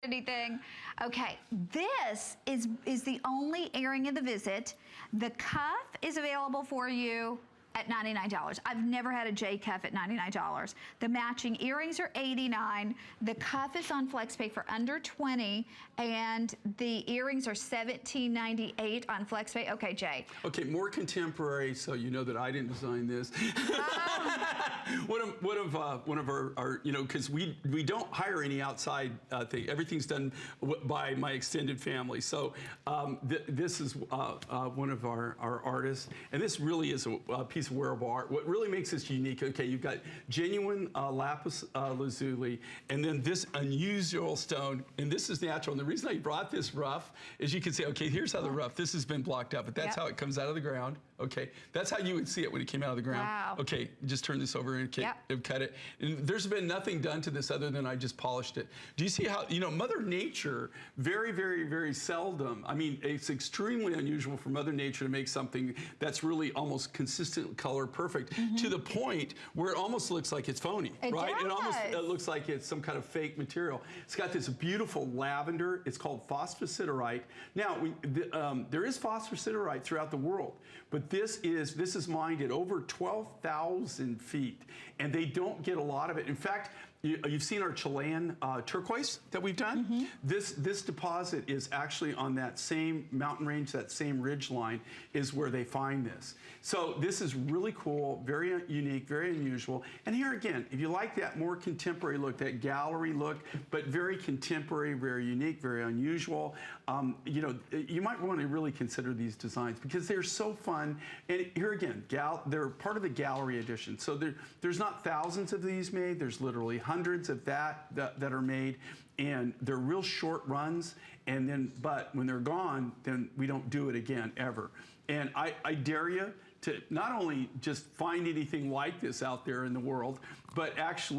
anything. Okay, this is the only earring of the visit. The cuff is available for you at $99. I've never had a J cuff at $99. The matching earrings are $89. The cuff is on FlexPay for under $20, and the earrings are $17.98 on FlexPay. Okay, Jay. Okay, more contemporary, so you know that I didn't design this. One of our you know, because we don't hire any outside thing. Everything's done by my extended family. So this is one of our artists, and this really is a piece of wearable art. What really makes this unique, okay, you've got genuine lapis lazuli, and then this unusual stone, and this is natural. And the reason I brought this rough is you can say, okay, here's how the rough, this has been blocked out, but that's how it comes out of the ground. Okay, that's how you would see it when it came out of the ground. Wow. Okay, just turn this over and cut it. And there's been nothing done to this other than I just polished it. Do you see how, you know, Mother Nature, very, very, very seldom, I mean, it's extremely unusual for Mother Nature to make something that's really almost consistent color perfect to the point where it almost looks like it's phony, right? It almost looks like it's some kind of fake material. It's got this beautiful lavender. It's called phosphosiderite. Now, there is phosphosiderite throughout the world, but this is mined at over 12,000 feet, and they don't get a lot of it. In fact, you've seen our Chilean turquoise that we've done. This deposit is actually on that same mountain range, that same ridge line is where they find this. So this is really cool, very unique, very unusual. And here again, if you like that more contemporary look, that gallery look, but very contemporary, very unique, very unusual, you know, you might want to really consider these designs because they're so fun. And here again, they're part of the gallery edition. So there's not thousands of these made. There's literally hundreds of that are made, and they're real short runs, and then, but when they're gone, then we don't do it again, ever. And I dare you to not only just find anything like this out there in the world, but actually